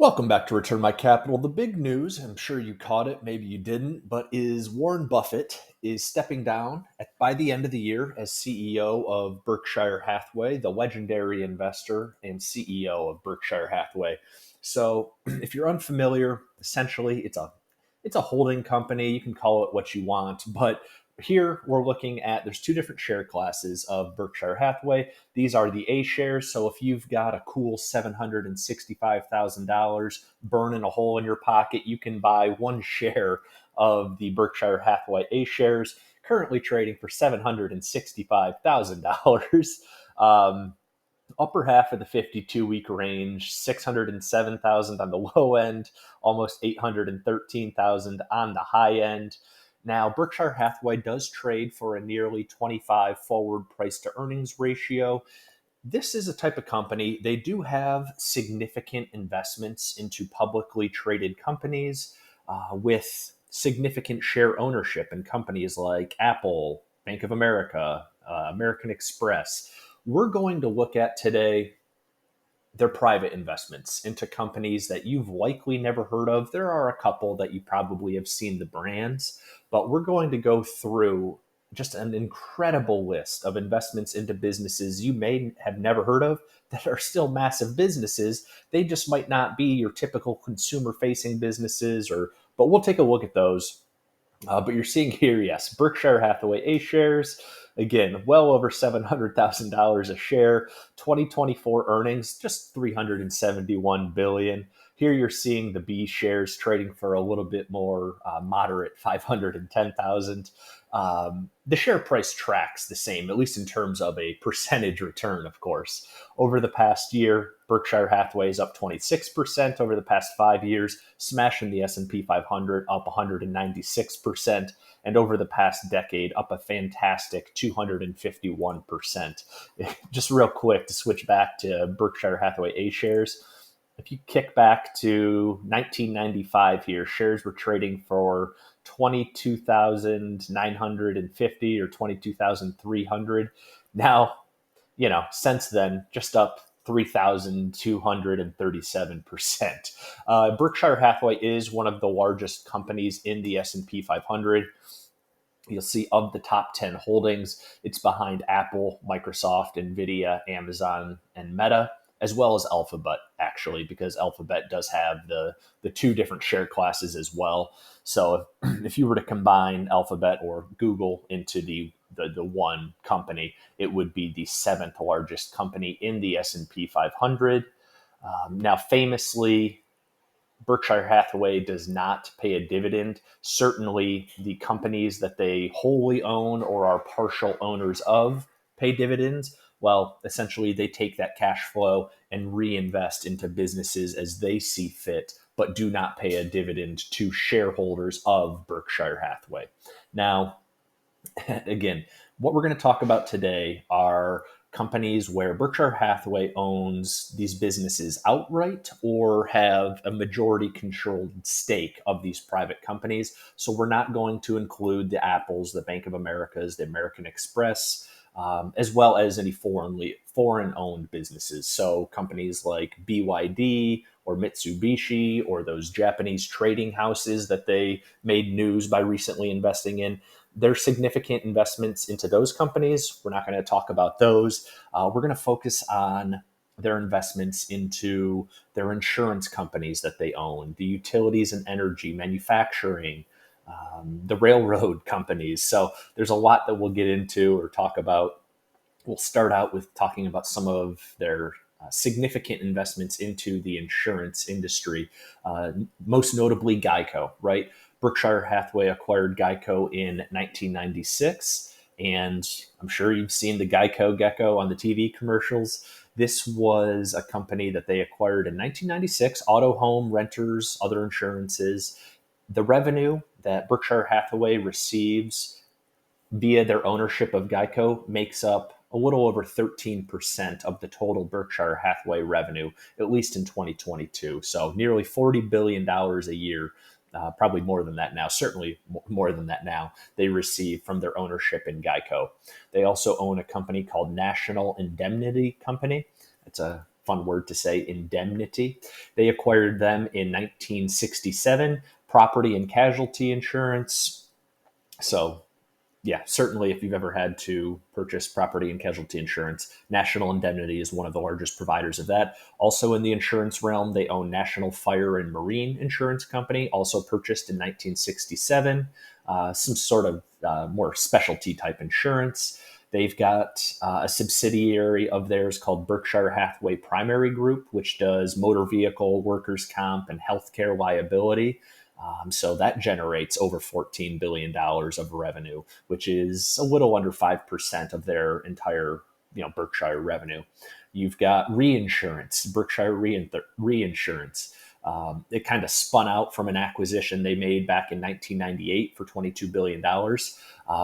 Welcome back to Return My Capital. The big news, I'm sure you caught it, maybe you didn't, but is Warren Buffett is stepping down by the end of the year as CEO of Berkshire Hathaway, the legendary investor and CEO of Berkshire Hathaway. So, if you're unfamiliar, essentially it's a holding company. You can call it what you want, but here we're looking at there's two different share classes of Berkshire Hathaway. These are the A shares. So if you've got a cool $765,000 burning a hole in your pocket, you can buy one share of the Berkshire Hathaway A shares, currently trading for $765,000. Upper half of the 52-week range, 607,000 on the low end, almost 813,000 on the high end. Now, Berkshire Hathaway does trade for a nearly 25 forward price to earnings ratio. This is a type of company, they do have significant investments into publicly traded companies with significant share ownership in companies like Apple, Bank of America, American Express. We're going to look at today their private investments into companies that you've likely never heard of. There are a couple that you probably have seen the brands, but we're going to go through just an incredible list of investments into businesses you may have never heard of that are still massive businesses. They just might not be your typical consumer facing businesses but we'll take a look at those. But you're seeing here, yes, Berkshire Hathaway A shares, again, well over $700,000 a share. 2024 earnings, just 371 billion. Here you're seeing the B shares trading for a little bit more moderate, 510,000. The share price tracks the same, at least in terms of a percentage return, of course. Over the past year, Berkshire Hathaway is up 26% over the past 5 years, smashing the S&P 500 up 196%, and over the past decade up a fantastic 251%. Just real quick to switch back to Berkshire Hathaway A shares, if you kick back to 1995 here, shares were trading for 22,950 or 22,300. Now, since then, just up 3,237%. Berkshire Hathaway is one of the largest companies in the S&P 500. You'll see of the top 10 holdings, it's behind Apple, Microsoft, Nvidia, Amazon, and Meta, as well as Alphabet, actually, because Alphabet does have the two different share classes as well. So if you were to combine Alphabet or Google into the one company, it would be the seventh largest company in the S&P 500. Now, famously, Berkshire Hathaway does not pay a dividend. Certainly, the companies that they wholly own or are partial owners of pay dividends. Well, essentially, they take that cash flow and reinvest into businesses as they see fit, but do not pay a dividend to shareholders of Berkshire Hathaway. Now, again, what we're going to talk about today are companies where Berkshire Hathaway owns these businesses outright or have a majority controlled stake of these private companies. So we're not going to include the Apples, the Bank of Americas, the American Express, as well as any foreign-owned businesses. So companies like BYD or Mitsubishi or those Japanese trading houses that they made news by recently investing in. There's significant investments into those companies. We're not going to talk about those. We're going to focus on their investments into their insurance companies that they own, the utilities and energy, manufacturing, the railroad companies. So there's a lot that we'll get into or talk about. We'll start out with talking about some of their significant investments into the insurance industry, most notably Geico, right? Berkshire Hathaway acquired Geico in 1996, and I'm sure you've seen the Geico gecko on the TV commercials. This was a company that they acquired in 1996, auto, home, renters, other insurances. The revenue that Berkshire Hathaway receives via their ownership of Geico makes up a little over 13% of the total Berkshire Hathaway revenue, at least in 2022. So nearly $40 billion a year, probably more than that now, certainly more than that now, they receive from their ownership in Geico. They also own a company called National Indemnity Company. It's a fun word to say, indemnity. They acquired them in 1967, property and casualty insurance. So yeah, certainly if you've ever had to purchase property and casualty insurance, National Indemnity is one of the largest providers of that. Also in the insurance realm, they own National Fire and Marine Insurance Company, also purchased in 1967, some sort of more specialty type insurance. They've got a subsidiary of theirs called Berkshire Hathaway Primary Group, which does motor vehicle, workers' comp, and healthcare liability. So that generates over $14 billion of revenue, which is a little under 5% of their entire, Berkshire revenue. You've got reinsurance, Berkshire Reinsurance. It kind of spun out from an acquisition they made back in 1998 for $22 billion.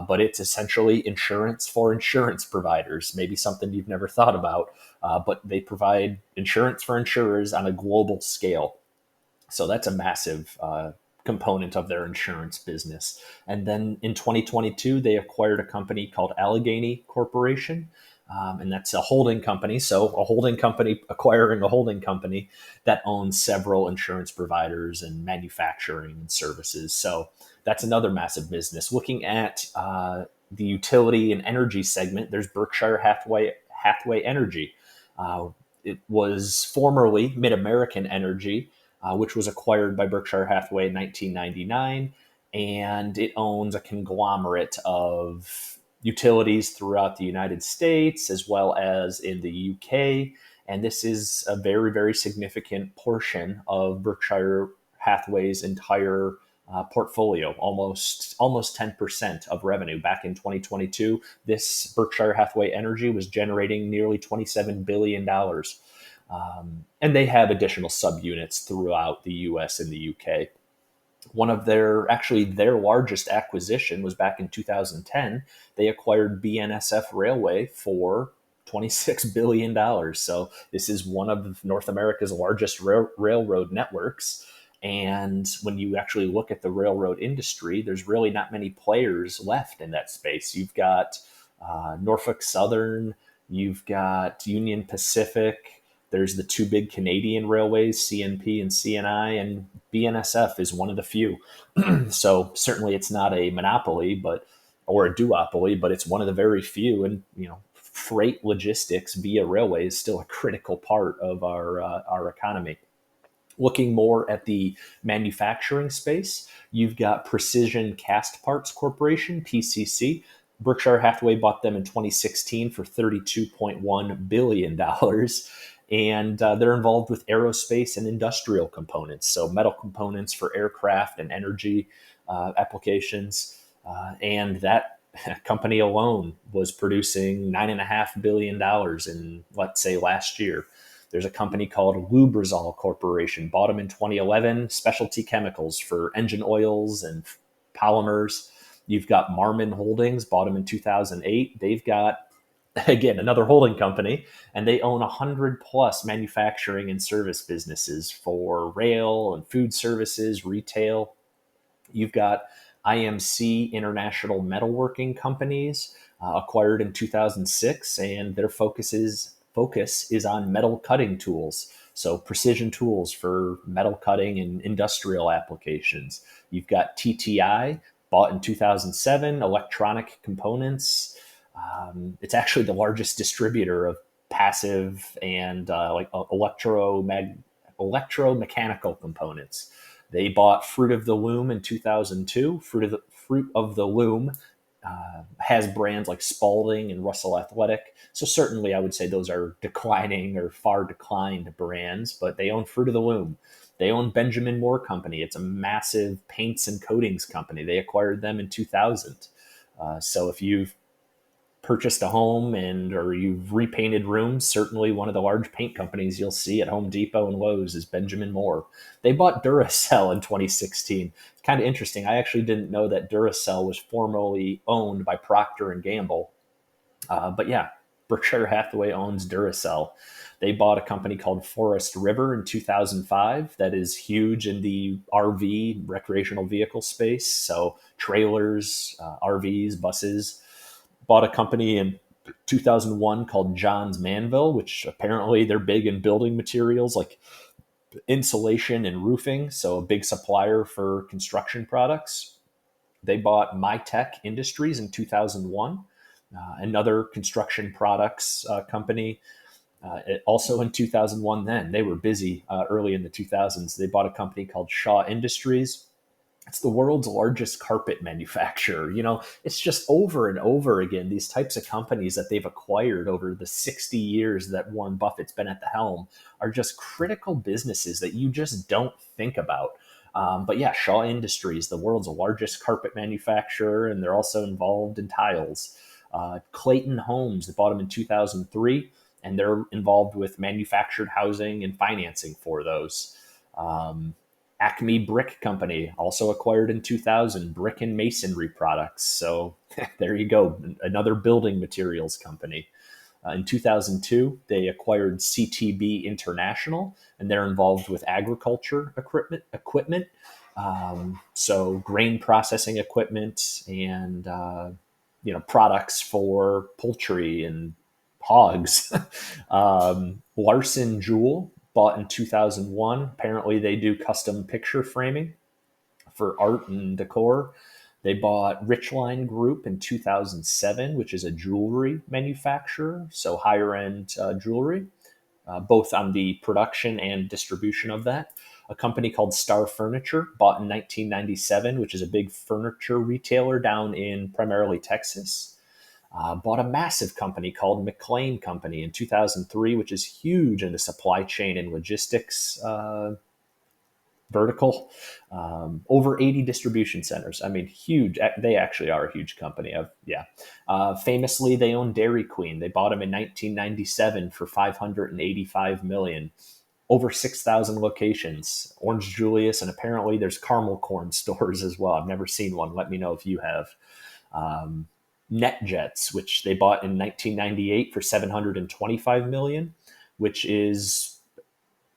But it's essentially insurance for insurance providers, maybe something you've never thought about, but they provide insurance for insurers on a global scale. So that's a massive component of their insurance business. And then in 2022, they acquired a company called Allegheny Corporation. And that's a holding company. So a holding company acquiring a holding company that owns several insurance providers and manufacturing and services. So that's another massive business. Looking at the utility and energy segment, there's Berkshire Hathaway Energy. It was formerly Mid-American Energy, which was acquired by Berkshire Hathaway in 1999. And it owns a conglomerate of utilities throughout the United States as well as in the UK. And this is a very, very significant portion of Berkshire Hathaway's entire portfolio, almost 10% of revenue. Back in 2022, this Berkshire Hathaway Energy was generating nearly $27 billion. And they have additional subunits throughout the US and the UK. One of their largest acquisition was back in 2010. They acquired BNSF Railway for $26 billion. So this is one of North America's largest railroad networks. And when you actually look at the railroad industry, there's really not many players left in that space. You've got Norfolk Southern, you've got Union Pacific, there's the two big Canadian railways, CNP and CNI, and BNSF is one of the few. So certainly it's not a monopoly, or a duopoly, but it's one of the very few. And freight logistics via railway is still a critical part of our economy. Looking more at the manufacturing space, you've got Precision Cast Parts Corporation, PCC. Berkshire Hathaway bought them in 2016 for $32.1 billion. And they're involved with aerospace and industrial components, so metal components for aircraft and energy applications. And that company alone was producing $9.5 billion in, let's say, last year. There's a company called Lubrizol Corporation, bought them in 2011, specialty chemicals for engine oils and polymers. You've got Marmon Holdings, bought them in 2008. They've got, again, another holding company, and they own 100 plus manufacturing and service businesses for rail and food services, retail. You've got IMC International Metalworking Companies, acquired in 2006, and their focus is on metal cutting tools. So precision tools for metal cutting and industrial applications. You've got TTI, bought in 2007, electronic components. It's actually the largest distributor of passive and electromechanical components. They bought Fruit of the Loom in 2002. Fruit of the Loom has brands like Spalding and Russell Athletic. So certainly I would say those are declining or far declined brands, but they own Fruit of the Loom. They own Benjamin Moore Company. It's a massive paints and coatings company. They acquired them in 2000. So if you've purchased a home or you've repainted rooms, certainly one of the large paint companies you'll see at Home Depot and Lowe's is Benjamin Moore. They bought Duracell in 2016. It's kind of interesting. I actually didn't know that Duracell was formerly owned by Procter and Gamble. But yeah, Berkshire Hathaway owns Duracell. They bought a company called Forest River in 2005 that is huge in the RV, recreational vehicle space. So trailers, RVs, buses. Bought a company in 2001 called John's Manville, which apparently they're big in building materials like insulation and roofing, so a big supplier for construction products. They bought MyTech Industries in 2001, another construction products company. Also in 2001, then they were busy early in the 2000s. They bought a company called Shaw Industries. It's the world's largest carpet manufacturer. It's just over and over again these types of companies that they've acquired over the 60 years that Warren Buffett's been at the helm are just critical businesses that you just don't think about. But yeah, Shaw Industries, the world's largest carpet manufacturer, and they're also involved in tiles. Clayton Homes, they bought them in 2003, and they're involved with manufactured housing and financing for those. Acme Brick Company, also acquired in 2000, brick and masonry products. So there you go, another building materials company. In 2002, they acquired CTB International, and they're involved with agriculture equipment. So grain processing equipment and products for poultry and hogs. Larson Jewel, bought in 2001. Apparently, they do custom picture framing for art and decor. They bought Richline Group in 2007, which is a jewelry manufacturer, so higher end jewelry, both on the production and distribution of that. A company called Star Furniture, bought in 1997, which is a big furniture retailer down in primarily Texas. Bought a massive company called McLean Company in 2003, which is huge in the supply chain and logistics vertical. Over 80 distribution centers. I mean, huge. They actually are a huge company. Famously, they own Dairy Queen. They bought them in 1997 for $585 million. Over 6,000 locations. Orange Julius, and apparently there's caramel corn stores as well. I've never seen one. Let me know if you have. NetJets, which they bought in 1998 for $725 million, which is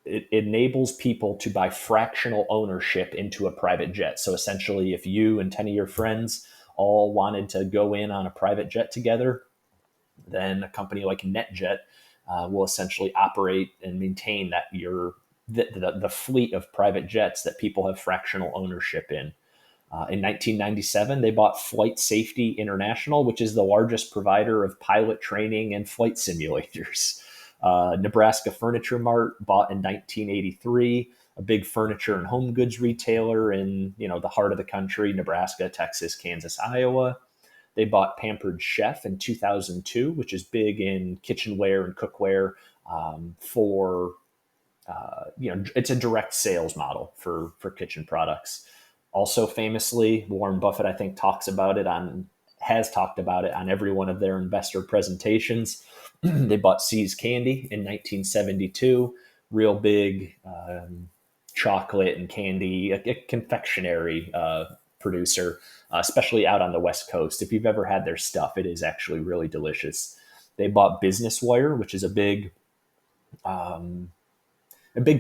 it enables people to buy fractional ownership into a private jet. So essentially, if you and 10 of your friends all wanted to go in on a private jet together, then a company like NetJet will essentially operate and maintain the fleet of private jets that people have fractional ownership in. In 1997, they bought Flight Safety International, which is the largest provider of pilot training and flight simulators. Nebraska Furniture Mart, bought in 1983, a big furniture and home goods retailer in the heart of the country: Nebraska, Texas, Kansas, Iowa. They bought Pampered Chef in 2002, which is big in kitchenware and cookware it's a direct sales model for kitchen products. Also famously, Warren Buffett, I think, has talked about it on every one of their investor presentations. They bought See's Candy in 1972, real big chocolate and candy, a confectionery producer, especially out on the West Coast. If you've ever had their stuff, it is actually really delicious. They bought Business Wire, which is a big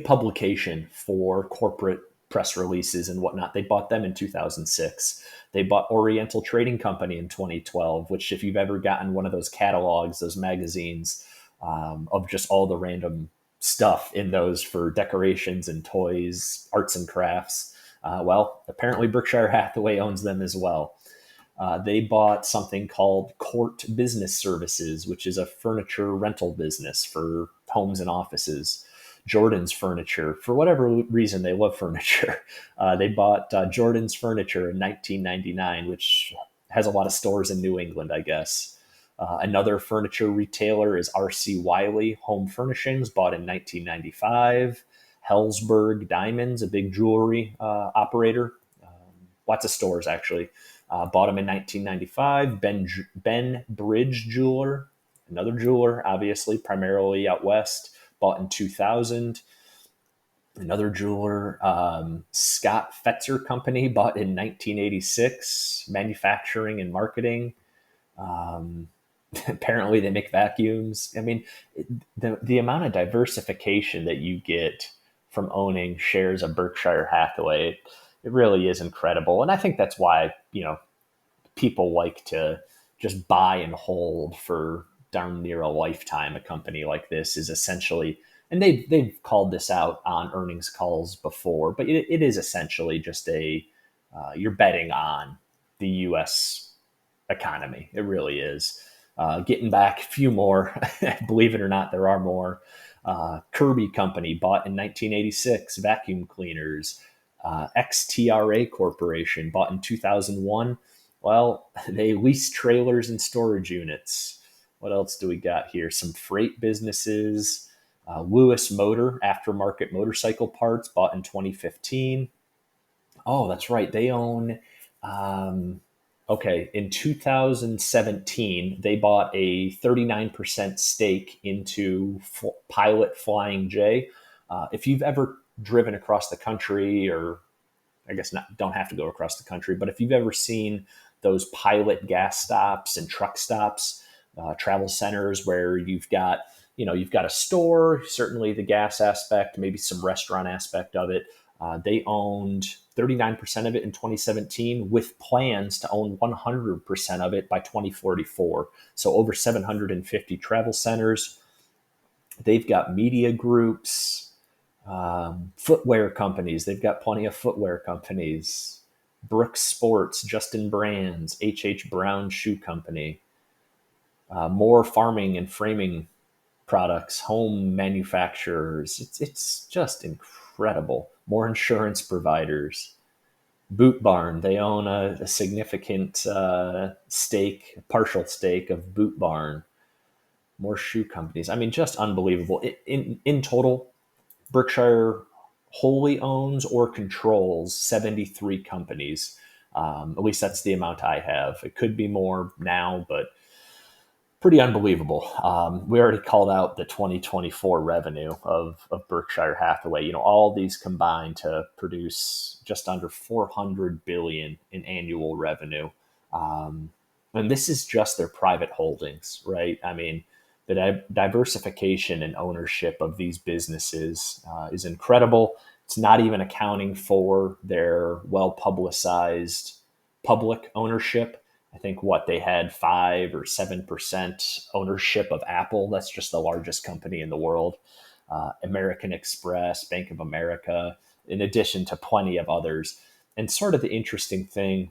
publication for corporate press releases and whatnot. They bought them in 2006. They bought Oriental Trading Company in 2012, which, if you've ever gotten one of those catalogs, those magazines of just all the random stuff in those for decorations and toys, arts and crafts, apparently Berkshire Hathaway owns them as well. They bought something called Court Business Services, which is a furniture rental business for homes and offices. Jordan's Furniture, for whatever reason, they love furniture. They bought Jordan's Furniture in 1999, which has a lot of stores in New England, I guess. Another furniture retailer is R.C. Wiley Home Furnishings, bought in 1995. Hellsberg Diamonds, a big jewelry operator. Lots of stores, actually. Bought them in 1995. Ben Bridge Jeweler, another jeweler, obviously, primarily out west, bought in 2000. Another jeweler, Scott Fetzer Company, bought in 1986, manufacturing and marketing. Apparently they make vacuums. I mean, the amount of diversification that you get from owning shares of Berkshire Hathaway, it really is incredible. And I think that's why, people like to just buy and hold for darn near a lifetime. A company like this is essentially, and they've called this out on earnings calls before, but it is essentially just you're betting on the U.S. economy. It really is. Getting back a few more, believe it or not, there are more. Kirby Company bought in 1986, vacuum cleaners. XTRA Corporation bought in 2001. Well, they lease trailers and storage units. What else do we got here? Some freight businesses. Lewis Motor, aftermarket motorcycle parts, bought in 2015. Oh, that's right. They own, um, okay, in 2017, they bought a 39% stake into Pilot Flying J. If you've ever driven across the country, or I guess not, don't have to go across the country, but if you've ever seen those Pilot gas stops and truck stops, travel centers where you've got a store, certainly the gas aspect, maybe some restaurant aspect of it. They owned 39% of it in 2017 with plans to own 100% of it by 2044. So over 750 travel centers. They've got media groups, footwear companies. They've got plenty of footwear companies. Brooks Sports, Justin Brands, H Brown Shoe Company, more farming and framing products, home manufacturers. It's just incredible. More insurance providers. Boot Barn, they own a significant partial stake of Boot Barn. More shoe companies. I mean, just unbelievable. In total, Berkshire wholly owns or controls 73 companies. At least that's the amount I have. It could be more now, but pretty unbelievable. We already called out the 2024 revenue of Berkshire Hathaway. All these combined to produce just under 400 billion in annual revenue. And this is just their private holdings, right? I mean, the diversification and ownership of these businesses is incredible. It's not even accounting for their well publicized public ownership. I think they had 5 or 7% ownership of Apple. That's just the largest company in the world. American Express, Bank of America, in addition to plenty of others. And sort of the interesting thing